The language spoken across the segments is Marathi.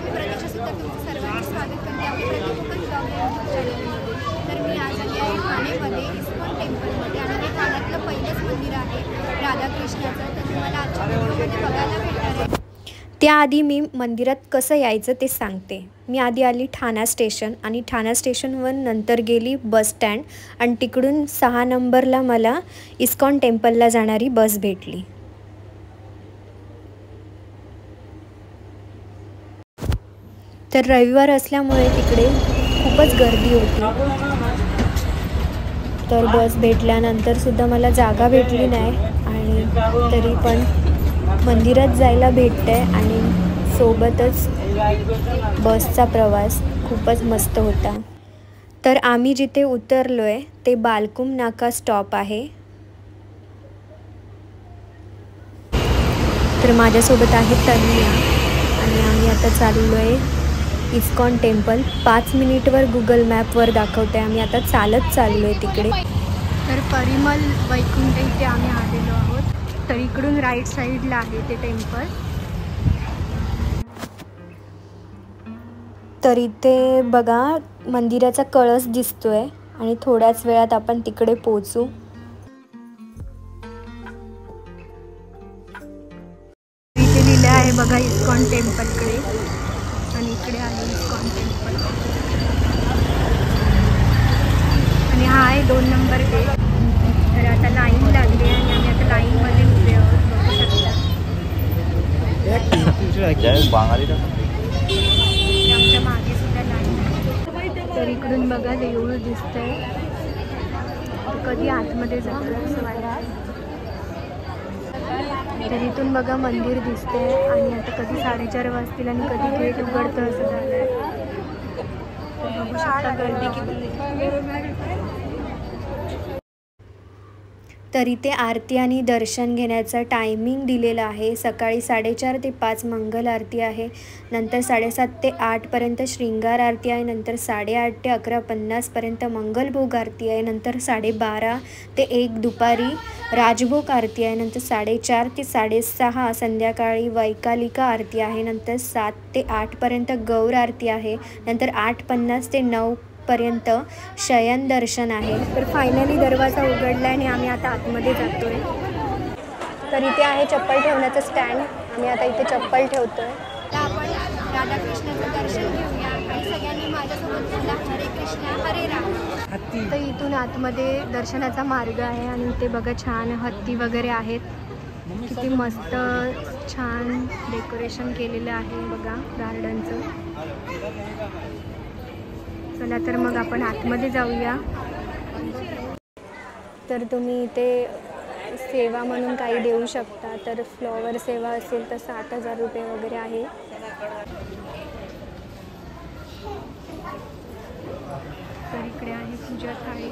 मी प्रतीक्षासुद्धा तुमचं सर्वांचे स्वागत करते आपल्या प्रतिकोकण ब्लॉग यूट्यूब चॅनलमध्ये। तर मी आज आली आहे ठाणेमध्ये इस्कॉन टेम्पलमध्ये आणि हे ठाण्यातलं पहिलंच मंदिर आहे राधाकृष्णाचं। तर तुम्हाला आजच्या व्हिडिओमध्ये बघायला भेटणार आहे। त्याआधी मी मंदिरात कसं यायचं ते सांगते। मी आधी आली ठाणा स्टेशन आणि ठाणा स्टेशनवर नंतर गेली बस स्टँड आणि तिकडून 6 नंबरला मला इस्कॉन टेम्पलला जाणारी बस भेटली। तर रविवार असल्यामुळे तिकडे खूपच गर्दी होती। तर बस भेटल्यानंतर सुद्धा मला जागा भेटली नाही आणि तरी पण मंदिरात जायला भेटते आणि सोबतच बसचा प्रवास खूपच मस्त होता। तर आम्ही जिथे उतरलोय ते बालकुम नाका स्टॉप आहे। तर माझ्यासोबत आहे तन्या आणि आम्ही आता चाललोय इस्कॉन टेम्पल। 5 मिनिटवर गुगल मॅपवर दाखवते आम्ही आता चालत चाललोय तिकडे। तर परिमल वैकुंठ इथे आम्ही आलेलो आहोत। तर इकडून राईट साईडला आहे ते टेम्पल। तर इथे बघा मंदिराचा कळस दिसतोय आणि थोड्याच वेळात आपण तिकडे पोहोचू। इथे लिहिलं आहे बघा इस्कॉन टेम्पलकडे आणि इकडे आहे इस्कॉन टेम्पल आणि हा आहे 2 नंबर गेट। तर आता लाईन लागली आणि आम्ही आता लाईनमध्ये उभे आहोत बघू शकता। आमच्या मागे सुद्धा लाईन आहे। तर इकडून बघा देऊळ दिसतंय। कधी आतमध्ये जातो असं वाटतं। तर इथून बघा मंदिर दिसतंय आणि आता कधी 4:30 वाजतील आणि कधी गेट उघडतं असं झालंय। बघू शकता गर्दी किती। तर इथे आरती आणि दर्शन घेण्याचा टायमिंग दिलेला आहे। सकाळी 4:30 ते 5 मंगल आरती आहे, नंतर 7:30 ते 8 पर्यंत शृंगार आरती आहे, नंतर 8:30 ते 11:50 पर्यंत मंगलभोग आरती आहे, नंतर 12:30 ते 1 दुपारी राजभोग आरती आहे, नंतर 4:30 ते 6:30 संध्याकाळी वैकालिका आरती आहे, नंतर 7 ते 8 पर्यंत गौर आरती आहे, नंतर 8:50 ते 9 पर्यंत शयन दर्शन आहे। तर फायनली दरवाजा उघडला आणि आम्ही आता आतमध्ये जातोय। तर इथे आहे चप्पल ठेवण्याचं स्टँड। आम्ही आता इथे चप्पल ठेवतोय। आपण राधाकृष्णाचं दर्शन घेऊया आणि सगळ्यांनी माझ्यासोबत बोला हरे कृष्णा हरे राम। तर इथून आतमध्ये दर्शनाचा मार्ग आहे आणि इथे बघा छान हत्ती वगैरे आहेत। किती मस्त छान डेकोरेशन केलेलं आहे बघा गार्डनचं। चला तर मग आपण आतमध्ये जाऊया। तर तुम्ही इथे सेवा म्हणून काही देऊ शकता। तर फ्लॉवर सेवा असेल तर 7,000 रुपये वगैरे आहे। तर इकडे आहे पूजा थाळी।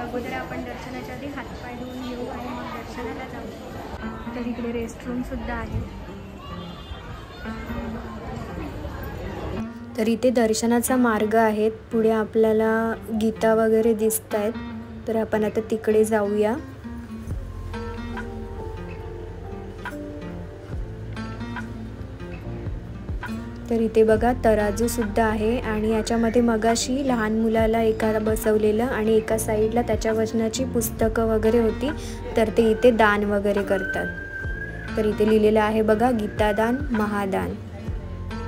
अगोदर आपण दर्शनाच्या आधी हातपाय धुवून येऊ आणि मग दर्शनाला जाऊ। तर इकडे रेस्टरूम सुद्धा आहे। तर इथे दर्शनाचा मार्ग आहे। पुढे आपल्याला गीता वगैरे दिसत आहेत। तर आपण आता तिकडे जाऊया। तर इथे बघा तराजू सुद्धा आहे आणि याच्यामध्ये मगाशी लहान मुलाला एका बसवलेलं आणि एका साईडला त्याच्या वजनाची पुस्तकं वगैरे होती। तर ते इथे दान वगैरे करतात। तर इथे लिहिलेलं आहे बघा गीतादान महादान।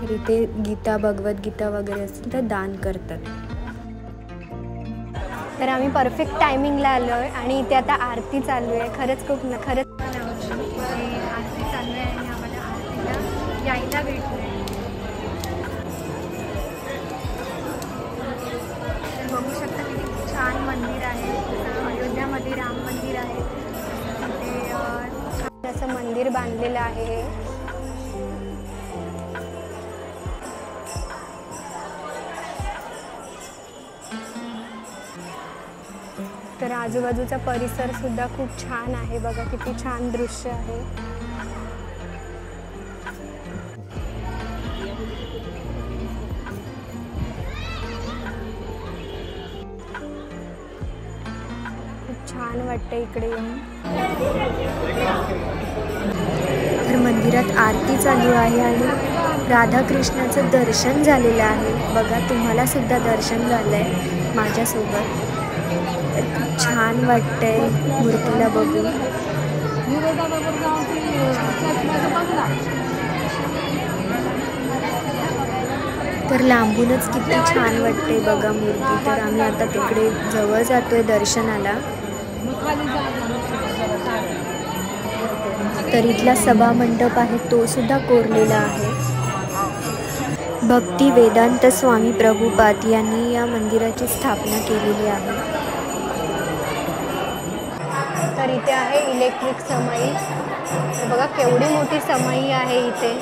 तर इथे गीता भगवद्गीता वगैरे असेल तर दान करतात। तर आम्ही परफेक्ट टायमिंगला आलो आहे आणि इथे आता आरती चालू आहे। खरंच खूप आरती चालू आहे आणि आम्हाला आरतीला यायला भेटलं आहे। तर बघू शकता किती छान मंदिर आहे। अयोध्यामध्ये राम मंदिर आहे। तिथे छान असं मंदिर बांधलेलं आहे। तर आजूबाजूचा परिसर सुद्धा खूप छान आहे बघा किती छान दृश्य आहे। खूप छान वाटतं इकडे येऊन। तर मंदिरात आरती चालू आहे आणि राधाकृष्णाचं दर्शन झालेलं आहे बघा, तुम्हाला सुद्धा दर्शन झालं आहे माझ्यासोबत. तर खूप छान वाटतंय मूर्तीला बघून. तर लांबूनच किती छान वाटते बघा मूर्ती. तर आम्ही आता तिकडे जवळ जातोय दर्शनाला. तर इथला सभा मंडप आहे तो सुद्धा कोरलेला आहे. भक्ती वेदांत स्वामी प्रभुपाद यांनी या मंदिराची स्थापना केलेली आहे. तर इथे आहे इलेक्ट्रिक समाई. बघा केवढी मोठी समाई आहे इथे.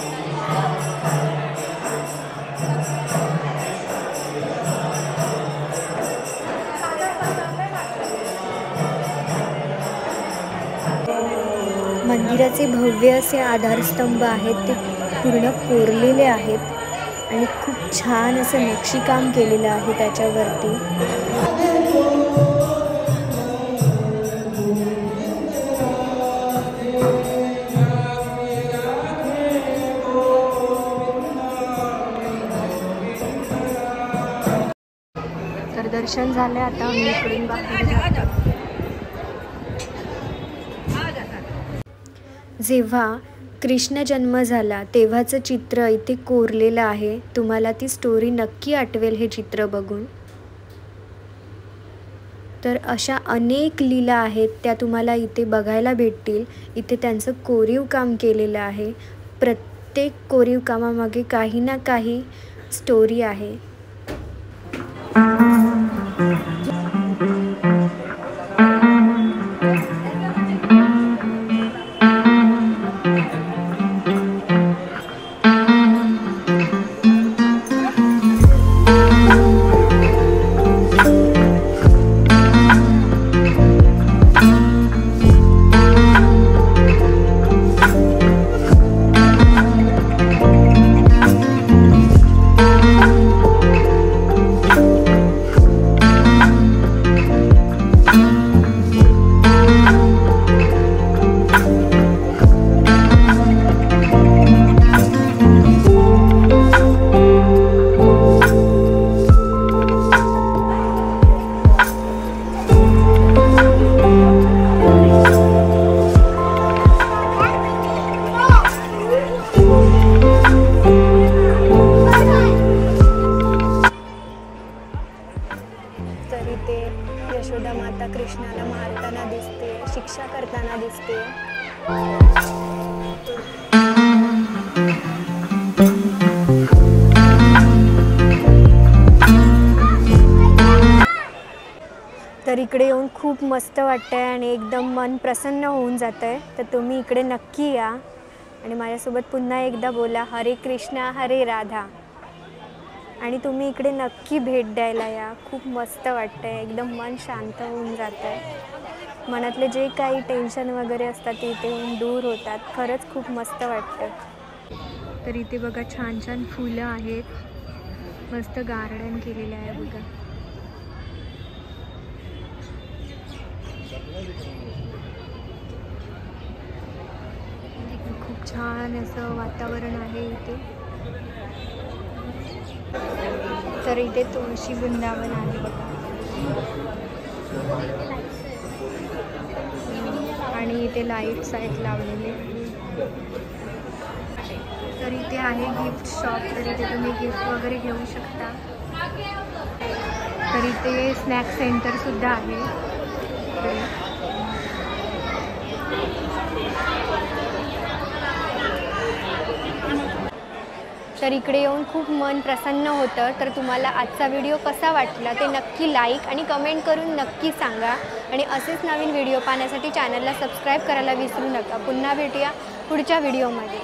मंदिराचे भव्य असे आधारस्तंभ आहेत ते पूर्ण कोरलेले आहेत आणि खूप छान असं नक्षीकाम केलेलं आहे त्याच्यावरती. तर दर्शन झाले, आता आम्ही इकडून बाहेर जातो. जेव्हा कृष्ण जन्म झाला तेव्हाचं चित्र इथे कोरलेलं आहे. तुम्हाला ती स्टोरी नक्की आठवेल हे चित्र बघून. तर अशा अनेक लीला आहेत त्या तुम्हाला इथे बघायला भेटतील. इथे त्यांचं कोरीव काम केलेलं आहे. प्रत्येक कोरीव कामामागे काही ना काही स्टोरी आहे. तर इथे यशोदा माता कृष्णाला मारताना दिसते, शिक्षा करताना दिसते. तर इकडे येऊन खूप मस्त वाटतंय आणि एकदम मन प्रसन्न होऊन जातंय. तर तुम्ही इकडे नक्की या आणि माझ्यासोबत पुन्हा एकदा बोला हरे कृष्णा हरे राधा. आणि तुम्ही इकडे नक्की भेट द्यायला या. खूप मस्त वाटतंय, एकदम मन शांत होऊन जातंय. मनातले जे काही टेन्शन वगैरे असतात ते इथे येऊन दूर होतात. खरंच खूप मस्त वाटतं. तर इथे बघा छान छान फुलं आहेत, मस्त गार्डन केलेलं आहे बघा. खूप छान असं वातावरण आहे इथे. तर इथे तुळशी वृंदावन आहे बघा. आणि इथे लाईट्स आहेत लावलेले. तर इथे आहे गिफ्ट शॉप. तर इथे तुम्ही गिफ्ट वगैरे घेऊ शकता. तर इथे स्नॅक सेंटर सुद्धा आहे. तर इकडे येऊन खूप मन प्रसन्न होतं. तर तुम्हाला आजचा व्हिडिओ कसा वाटला ते नक्की लाईक आणि कमेंट करून नक्की सांगा. आणि असेच नवीन व्हिडिओ पाहण्यासाठी चॅनलला सबस्क्राईब करायला विसरू नका. पुन्हा भेटूया पुढच्या व्हिडिओमध्ये.